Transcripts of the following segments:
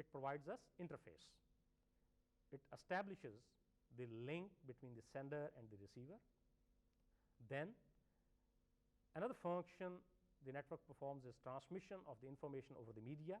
it provides us interface. It establishes the link between the sender and the receiver. Then another function the network performs is transmission of the information over the media.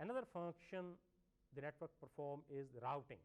Another function the network perform is the routing.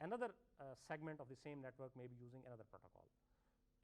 another segment of the same network may be using another protocol.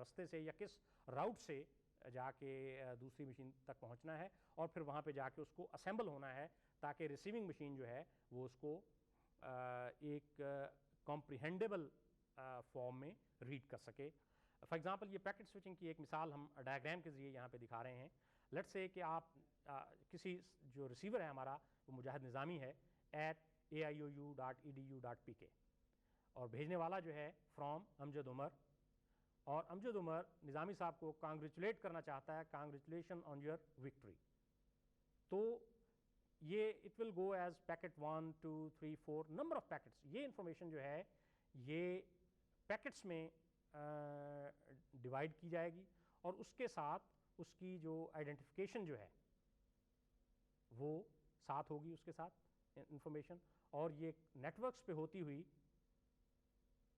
رستے سے یا کس route سے جا کے دوسری machine تک پہنچنا ہے اور پھر وہاں پہ جا کے اس کو اسمبل ہونا ہے تاکہ ریسیونگ مشین جو ہے وہ اس کو ایک کمپریہینڈیبل فارم میں ریڈ کر سکے. فار ایگزامپل یہ پیکٹ سوئچنگ کی ایک مثال ہم ڈائیگرام کے ذریعے یہاں پہ دکھا رہے ہیں. لیٹ سے کہ آپ کسی جو ریسیور ہے ہمارا وہ مجاہد نظامی ہے @aiou.edu.pk اور بھیجنے والا جو ہے فرام امجد عمر, اور امجد عمر نظامی صاحب کو کانگریچولیٹ کرنا چاہتا ہے, کانگریچولیشن آن یور وکٹری. تو یہ it will go as packet 1 2 3 4 number of packets. یہ انفارمیشن جو ہے یہ پیکٹس میں ڈیوائڈ کی جائے گی اور اس کے ساتھ اس کی جو آئیڈینٹیفیکیشن جو ہے وہ ساتھ ہوگی اس کے ساتھ انفارمیشن, اور یہ نیٹ ورکس پہ ہوتی ہوئی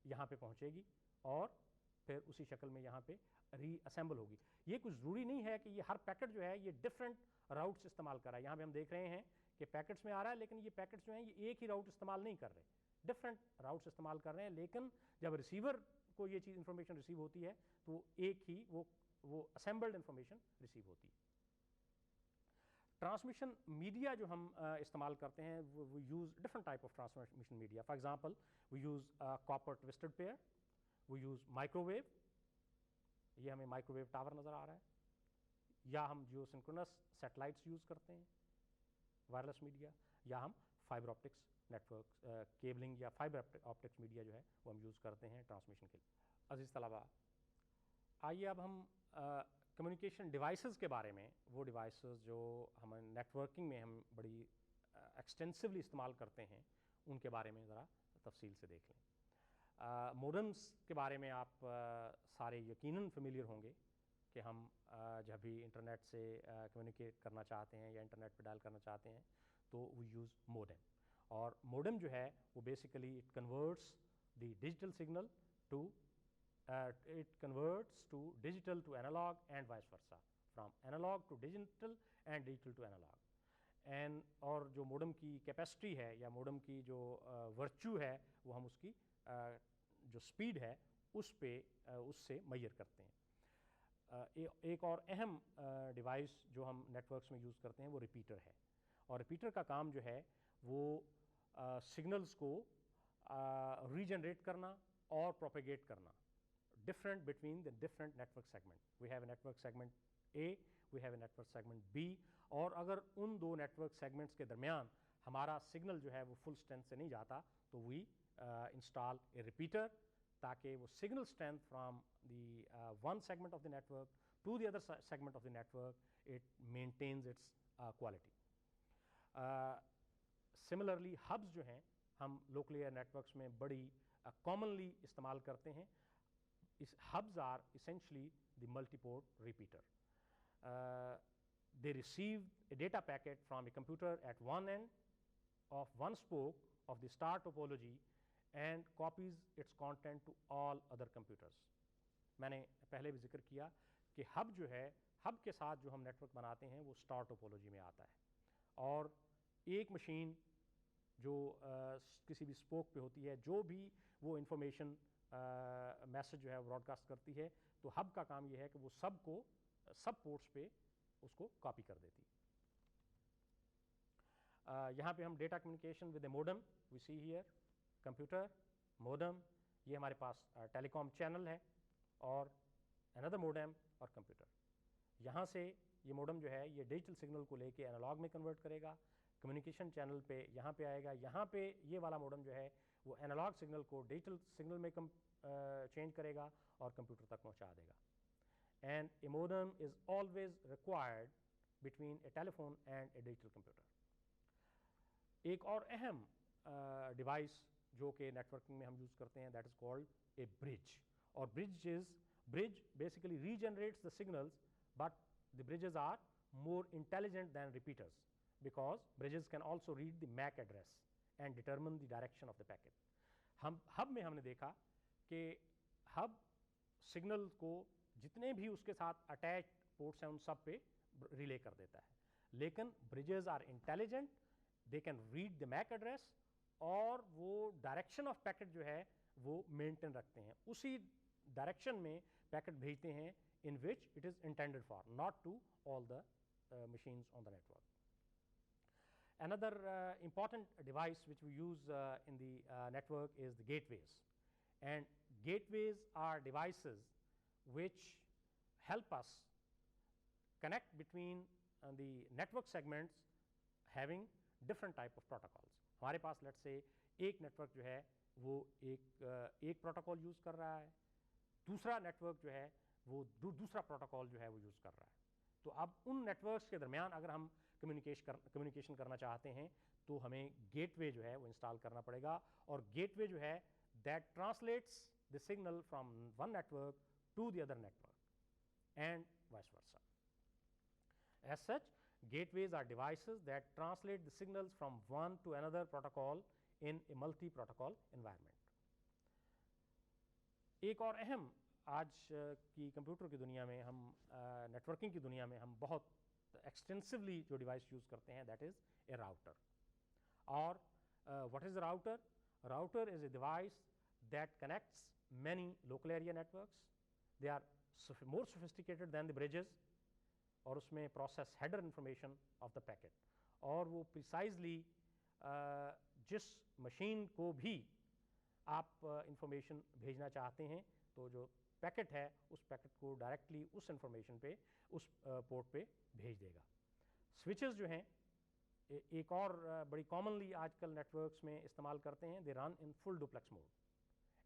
یہاں پہ پہنچے گی اور پھر اسی شکل میں یہاں پہ ری اسمبل ہوگی. یہ کچھ ضروری نہیں ہے کہ یہ ہر پیکٹ جو ہے یہ ڈفرینٹ راؤٹس استعمال کر رہا ہے. یہاں پہ ہم دیکھ رہے ہیں کہ پیکٹس میں آ رہا ہے لیکن یہ پیکٹس جو ہیں یہ ایک ہی راؤٹ استعمال نہیں کر رہے, ڈفرینٹ راؤٹس استعمال کر رہے ہیں, لیکن جب ریسیور کو یہ چیز انفارمیشن ریسیو ہوتی ہے تو ایک ہی وہ اسمبلڈ انفارمیشن ریسیو ہوتی ہے. ٹرانسمیشن میڈیا جو ہم استعمال کرتے ہیں وہ use different type of transmission media. For example we use copper twisted pair, we use microwave, یہ ہمیں مائکرو ویو ٹاور نظر آ رہا ہے, یا ہم جیو سنکرونس سیٹلائٹس یوز کرتے ہیں وائرلیس میڈیا, یا ہم fibre optics network cabling یا فائبر آپٹکس میڈیا جو ہے وہ ہم یوز کرتے ہیں ٹرانسمیشن کے لیے. عزیز طلباء, آئیے اب ہم کمیونیکیشن ڈیوائسز کے بارے میں, وہ ڈیوائسز جو ہم نیٹ ورکنگ میں ہم بڑی ایکسٹینسولی استعمال کرتے ہیں ان کے بارے میں ذرا تفصیل سے دیکھ لیں. موڈمس کے بارے میں آپ سارے یقیناً فیملیئر ہوں گے کہ ہم جب بھی انٹرنیٹ سے کمیونیکیٹ کرنا چاہتے ہیں یا انٹرنیٹ پہ ڈائل کرنا چاہتے ہیں تو وی یوز مودم. اور مودم جو ہے وہ basically it converts the digital signal to it converts to digital to analog and vice versa, from analog to digital and digital to analog. and اور جو مودم کی کیپیسٹی ہے یا مودم کی جو ورچو ہے وہ ہم اس کی جو سپیڈ ہے اس پہ اس سے میئر کرتے ہیں. ایک اور اہم ڈیوائس جو ہم نیٹ ورکس میں یوز کرتے ہیں وہ ریپیٹر ہے, اور ریپیٹر کا کام جو ہے وہ سگنلز کو ریجنریٹ کرنا اور پروپیگیٹ کرنا different between the different network segment. We have a network segment A, we have a network segment B, اور اگر ان دو نیٹورک سیگمنٹس کے درمیان ہمارا سگنل جو ہے وہ فل اسٹرینتھ سے نہیں جاتا تو وی انسٹال اے ریپیٹر تاکہ وہ signal strength from the one segment of the network to the other segment of the network it maintains its quality. Similarly hubs جو ہیں ہم لوکل ایئر نیٹورکس میں بڑی کامنلی استعمال کرتے ہیں. Hubs are essentially the multi-port repeater. They receive a data packet from a computer at one end of one spoke of the star topology and copies its content to all other computers. میں نے پہلے بھی ذکر کیا کہ hub جو ہے, hub کے ساتھ جو ہم نیٹ ورک بناتے ہیں وہ اسٹار ٹوپولوجی میں آتا ہے, اور ایک مشین جو کسی بھی اسپوک پہ ہوتی ہے جو بھی وہ انفارمیشن میسج جو ہے براڈ کاسٹ کرتی ہے تو ہب کا کام یہ ہے کہ وہ سب کو سب پورٹس پہ اس کو کاپی کر دیتی. یہاں پہ ہم data communication with a modem we see here, computer modem, یہ ہمارے پاس ٹیلی کام چینل ہے اور اندر مودم اور کمپیوٹر. یہاں سے یہ مودم جو ہے یہ ڈیجیٹل سگنل کو لے کے انالاگ میں کنورٹ کرے گا, کمیونیکیشن چینل پہ یہاں پہ آئے گا, یہاں پہ یہ والا مودم جو ہے وہ انالاگ سگنل کو ڈیجیٹل سگنل میں چینج کرے گا اور کمپیوٹر تک پہنچا دے گا. And a modem is always required between a telephone and a digital computer. ایک اور اہم ڈیوائس جو کہ نیٹ ورکنگ میں ہم یوز کرتے ہیں that is called a bridge, اور bridge basically regenerates the signals but the bridges are more intelligent than repeaters because bridges can also read the MAC address and determine the direction of the packet. Hub میں ہم نے دیکھا کہ hub signal کو جتنے بھی اس کے ساتھ اٹیچ پورٹس ہیں ان سب پہ ریلے کر دیتا ہے, لیکن bridges are intelligent, they can read the MAC address اور وہ ڈائریکشن آف پیکٹ جو ہے وہ مینٹین رکھتے ہیں, اسی ڈائریکشن میں پیکٹ بھیجتے ہیں in which it is intended for, not to all the machines on the network. Another important device which we use in the network is the gateways, and gateways are devices which help us connect between the network segments having different type of protocols. ہمارے پاس late سے ایک network جو ہے وہ ایک protocol use کر رہا ہے, دوسرا نیٹورک جو ہے وہ دوسرا پروٹوکال جو ہے وہ یوز کر رہا ہے. تو اب ان نیٹورکس کے درمیان اگر ہم کمیونیکیشن کرنا چاہتے ہیں تو ہمیں گیٹ وے جو ہے وہ انسٹال کرنا پڑے گا, اور گیٹ وے جو ہے that translates the signal from one network to the other network and vice versa. As such, gateways are devices that translate the signals from one to another protocol in a multi-protocol environment. ایک اور اہم آج کی computer کی دنیا میں ہم networking کی دنیا میں ہم بہت ایکسٹینسولی جو ڈیوائس یوز کرتے ہیں دیٹ از اے راؤٹر. اور what is a router? Router is a device that connects many local area networks. They are more sophisticated than the bridges, اور اس میں process header information of the packet, اور وہ precisely جس machine کو بھی آپ information بھیجنا چاہتے ہیں تو جو پیکٹ ہے اس پیکٹ کو ڈائریکٹلی اس انفارمیشن پہ اس پورٹ پہ بھیج دے گا. سوئچز جو ہیں ایک اور بڑی کامنلی آج کل نیٹورکس میں استعمال کرتے ہیں, they run in full duplex mode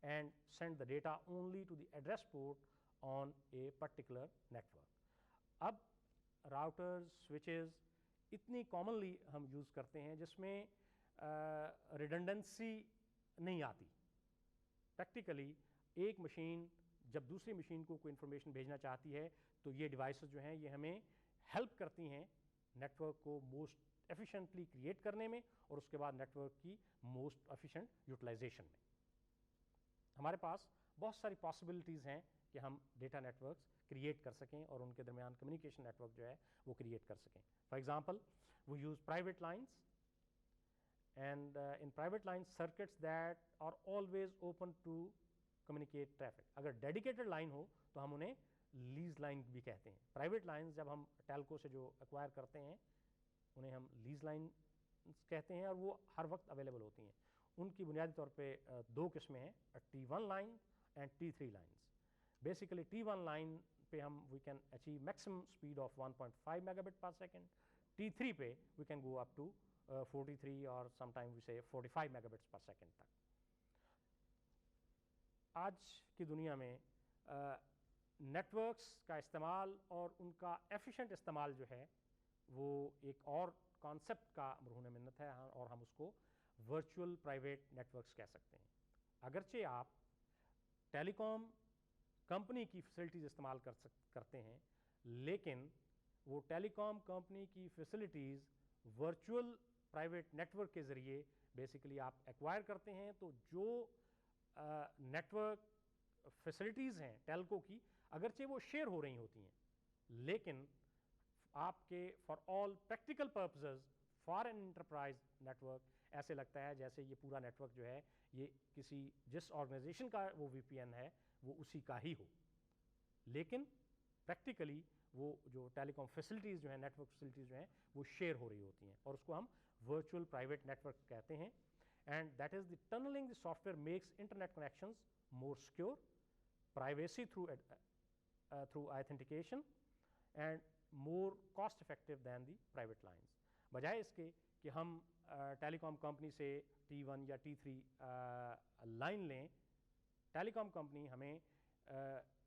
and send the data only to the address port on a particular network. اب راؤٹرز سوئچز اتنی کامنلی ہم یوز کرتے ہیں جس میں ریڈنڈنسی نہیں آتی. پریکٹیکلی ایک مشین جب دوسری مشین کو کوئی انفارمیشن بھیجنا چاہتی ہے تو یہ ڈیوائسز جو ہیں یہ ہمیں ہیلپ کرتی ہیں نیٹورک کو موسٹ ایفیشینٹلی کریٹ کرنے میں, اور اس کے بعد نیٹورک کی موسٹ ایفیشینٹ یوٹیلائزیشن میں. ہمارے پاس بہت ساری پاسبلٹیز ہیں کہ ہم ڈیٹا نیٹورکس کریٹ کر سکیں اور ان کے درمیان کمیونیکیشن نیٹورک جو ہے وہ کریٹ کر سکیں. For example we use private lines, and in private lines circuits that are always open to communicate traffic. اگر ڈیڈیکیٹڈ لائن ہو تو ہم انہیں لیز لائن بھی کہتے ہیں. پرائیویٹ لائنس جب ہم ٹیلکو سے جو ایکوائر کرتے ہیں انہیں ہم لیز لائن کہتے ہیں, اور وہ ہر وقت اویلیبل ہوتی ہیں. ان کی بنیادی طور پہ دو قسمیں ہیں, T1 line and T3 lines. Basically T1 line پہ ہم we can achieve maximum speed of 1.5 megabit per second. T3 پہ we can go up to 43 اور سم ٹائم وی سے 45 میگا بٹس پر سیکنڈ تک. آج کی دنیا میں نیٹورکس کا استعمال اور ان کا ایفیشینٹ استعمال جو ہے وہ ایک اور کانسیپٹ کا مرہون منت ہے, اور ہم اس کو ورچوئل پرائیویٹ نیٹورکس کہہ سکتے ہیں. اگرچہ آپ ٹیلی کام کمپنی کی فیسلٹیز استعمال کرتے ہیں, لیکن وہ ٹیلی کام کمپنی کی فیسلٹیز ورچوئل پرائیویٹ نیٹورک کے ذریعے بیسیکلی آپ ایکوائر کرتے ہیں. تو جو نیٹورک فیسلٹیز ہیں ٹیلکو کی اگرچہ وہ شیئر ہو رہی ہوتی ہیں, لیکن آپ کے for all practical purposes for N enterprise network ایسے لگتا ہے جیسے یہ پورا نیٹورک جو ہے یہ کسی جس آرگنائزیشن کا وہ وی پی این ہے وہ اسی کا ہی ہو, لیکن پریکٹیکلی وہ جو ٹیلی کام فیسلٹیز جو ہیں نیٹورک فیسلٹیز جو ہیں وہ شیئر ہو رہی ہوتی ہیں, اور اس کو ہم ورچوئل پرائیویٹ نیٹورک کہتے ہیں. And that is the tunneling the software makes internet connections more secure, privacy through authentication and more cost effective than the private lines. بجائے اس کے کہ ہم ٹیلی کام کمپنی سے T1 یا T3 لائن لیں, ٹیلی کام کمپنی ہمیں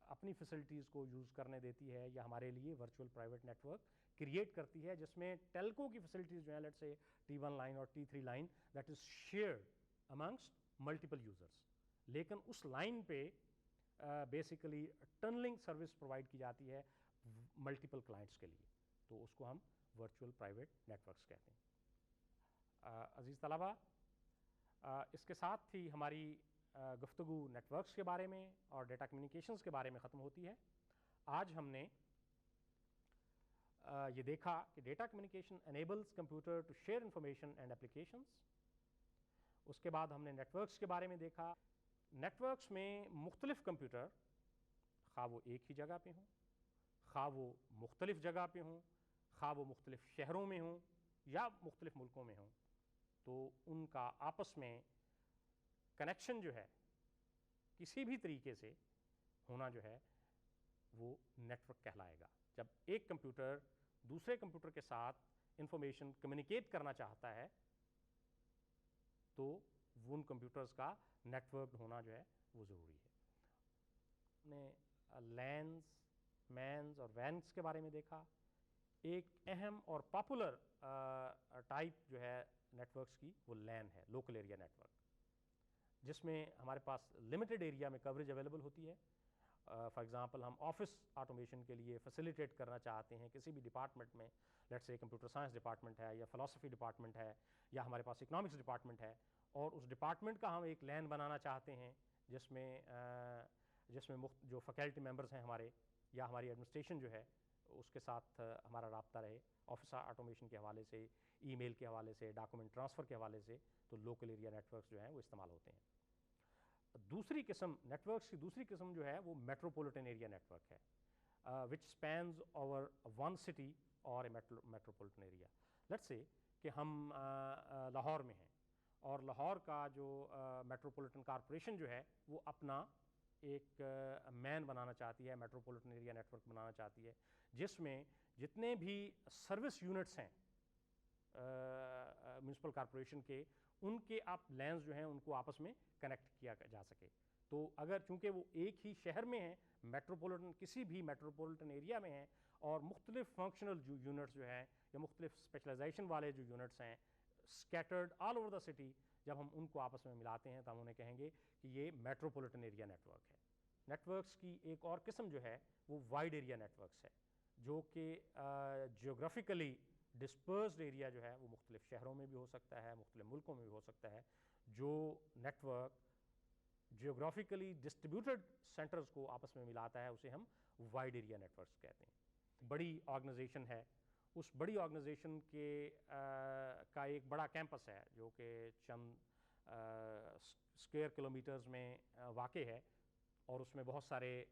اپنی فیسلٹیز کو یوز کرنے دیتی ہے یا ہمارے لیے ورچوئل پرائیویٹ نیٹورک کریٹ کرتی ہے جس میں ٹیلکو کی فیسلٹیز جو ہیں لیٹ سے T1 لائن اور T3 line that is shared amongst multiple users, لیکن اس لائن پہ بیسیکلی ٹنلنگ سروس پرووائڈ کی جاتی ہے ملٹیپل کلائنٹس کے لیے, تو اس کو ہم ورچوئل پرائیویٹ نیٹورکس کہتے ہیں. عزیز طلبہ, اس کے ساتھ ہی ہماری گفتگو نیٹورکس کے بارے میں اور ڈیٹا کمیونیکیشنز کے بارے میں ختم ہوتی ہے. آج ہم نے یہ دیکھا کہ data communication enables computer to share information and applications. اس کے بعد ہم نے نیٹورکس کے بارے میں دیکھا. نیٹورکس میں مختلف کمپیوٹر خواہ وہ ایک ہی جگہ پہ ہوں، خواہ وہ مختلف جگہ پہ ہوں، خواہ وہ مختلف شہروں میں ہوں یا مختلف ملکوں میں ہوں، تو ان کا آپس میں کنیکشن جو ہے کسی بھی طریقے سے ہونا جو ہے وہ نیٹ ورک کہلائے گا. جب ایک کمپیوٹر دوسرے کمپیوٹر کے ساتھ انفارمیشن کمیونیکیٹ کرنا چاہتا ہے تو ان کمپیوٹرز کا نیٹ ورک ہونا جو ہے وہ ضروری ہے. نے لینز، مینز اور وینز کے بارے میں دیکھا. ایک اہم اور پاپولر ٹائپ جو ہے نیٹ ورکس کی وہ لین ہے، لوکل ایریا نیٹ ورک، جس میں ہمارے پاس لمیٹڈ ایریا میں کوریج اویلیبل ہوتی ہے. فار ایگزامپل ہم آفس آٹومیشن کے لیے فیسیلیٹیٹ کرنا چاہتے ہیں کسی بھی ڈپارٹمنٹ میں، let's say computer science department ہے یا فلاسفی ڈپارٹمنٹ ہے یا ہمارے پاس اکنامکس ڈپارٹمنٹ ہے، اور اس ڈپارٹمنٹ کا ہم ایک لین بنانا چاہتے ہیں جس میں جو فیکلٹی ممبرز ہیں ہمارے یا ہماری ایڈمنسٹریشن جو ہے اس کے ساتھ ہمارا رابطہ رہے آفس آٹومیشن کے حوالے سے، ای میل کے حوالے سے، ڈاکومنٹ ٹرانسفر کے حوالے سے، تو لوکل ایریا نیٹ ورکس جو ہیں وہ استعمال ہوتے ہیں. دوسری قسم نیٹ ورکس کی دوسری قسم جو ہے وہ میٹروپولیٹن ایریا نیٹ ورک ہے، وچ اسپینز اوور ون سٹی اور اے میٹروپولیٹن ایریا. لیٹس سے کہ ہم لاہور میں ہیں اور لاہور کا جو میٹروپولیٹن کارپوریشن جو ہے وہ اپنا ایک مین بنانا چاہتی ہے، میٹروپولیٹن ایریا نیٹ ورک بنانا چاہتی ہے، جس میں جتنے بھی سروس یونٹس ہیں میونسپل کارپوریشن کے، ان کے آپ لینز جو ہیں ان کو آپس میں کنیکٹ کیا جا سکے. تو اگر چونکہ وہ ایک ہی شہر میں ہیں، میٹروپولیٹن کسی بھی میٹروپولیٹن ایریا میں ہیں، اور مختلف فنکشنل جو یونٹس جو ہیں یا مختلف اسپیشلائزیشن والے جو یونٹس ہیں scattered all over the city, جب ہم ان کو آپس میں ملاتے ہیں تو ہم انہیں کہیں گے کہ یہ میٹروپولیٹن ایریا نیٹ ورک ہے. نیٹ ورکس کی ایک اور قسم جو ہے وہ وائڈ ایریا نیٹ ورکس ہے، جو کہ جیوگرافیکلی ڈسپرسڈ ایریا جو ہے وہ مختلف شہروں میں بھی ہو سکتا ہے، مختلف ملکوں میں بھی ہو سکتا ہے. جو نیٹ ورک جیوگرافیکلی ڈسٹریبیوٹڈ سینٹرز کو آپس میں ملاتا ہے اسے ہم وائڈ ایریا نیٹ ورکس کہتے ہیں. بڑی آرگنائزیشن ہے، اس بڑی آرگنائزیشن کے کا ایک بڑا کیمپس ہے جو کہ چند اسکوائر کلومیٹرز میں واقع ہے، اور اس میں بہت سارے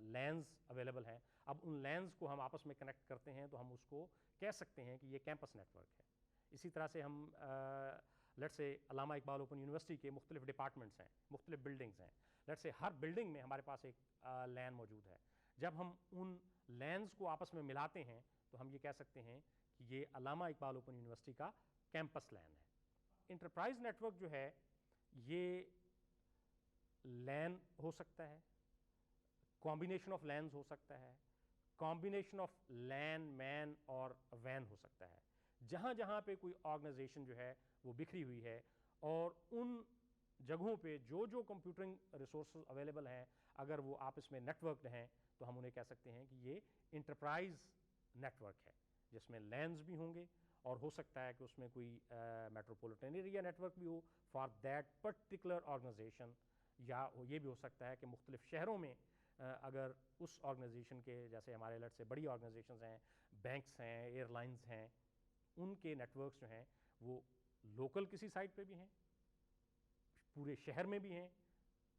لینز اویلیبل ہیں. اب ان لینز کو ہم آپس میں کنیکٹ کرتے ہیں تو ہم اس کو کہہ سکتے ہیں کہ یہ کیمپس نیٹ ورک ہے. اسی طرح سے ہم لیٹ سے علامہ اقبال اوپن یونیورسٹی کے مختلف ڈپارٹمنٹس ہیں، مختلف بلڈنگز ہیں، لیٹ سے ہر بلڈنگ میں ہمارے پاس ایک لین موجود ہے. جب ہم ان لینز کو آپس میں ملاتے ہیں تو ہم یہ کہہ سکتے ہیں کہ یہ علامہ اقبال اوپن یونیورسٹی کا کیمپس لین ہے. انٹرپرائز نیٹ ورک جو ہے یہ لین ہو سکتا ہے، کمبینیشن آف لینز ہو سکتا ہے، کمبینیشن آف لین، مین اور وین ہو سکتا ہے. جہاں جہاں پہ کوئی آرگنائزیشن جو ہے وہ بکھری ہوئی ہے اور ان جگہوں پہ جو کمپیوٹرنگ ریسورسز اویلیبل ہیں اگر وہ آپس میں نیٹ ورکڈ ہیں تو ہم انہیں کہہ سکتے ہیں کہ یہ انٹرپرائز نیٹ ورک ہے، جس میں لینز بھی ہوں گے اور ہو سکتا ہے کہ اس میں کوئی میٹروپولیٹن ایریا نیٹ ورک بھی ہو فار دیٹ پرٹیکولر آرگنائزیشن، یا یہ بھی ہو سکتا ہے کہ مختلف شہروں میں اگر اس آرگنائزیشن کے، جیسے ہمارے لٹ سے بڑی آرگنائزیشنز ہیں، بینکس ہیں، ایئر لائنز ہیں، ان کے نیٹ ورکس جو ہیں وہ لوکل کسی سائٹ پہ بھی ہیں، پورے شہر میں بھی ہیں،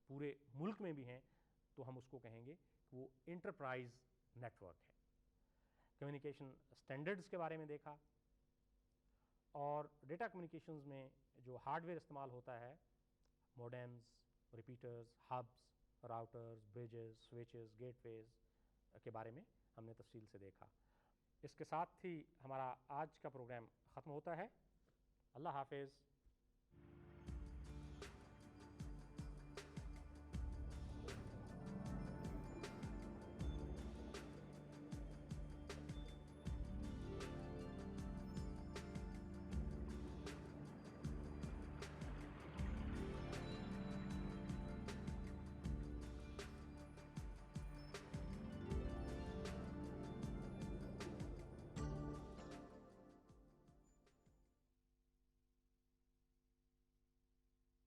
پورے ملک میں بھی ہیں، تو ہم اس کو کہیں گے کہ وہ انٹرپرائز نیٹ ورک ہے. کمیونیکیشن اسٹینڈرڈز کے بارے میں دیکھا، اور ڈیٹا کمیونیکیشنز میں جو ہارڈ ویئر استعمال ہوتا ہے، modems, repeaters, hubs, routers, bridges, switches, gateway کے بارے میں ہم نے تفصیل سے دیکھا. اس کے ساتھ ہی ہمارا آج کا پروگرام ختم ہوتا ہے. اللہ حافظ.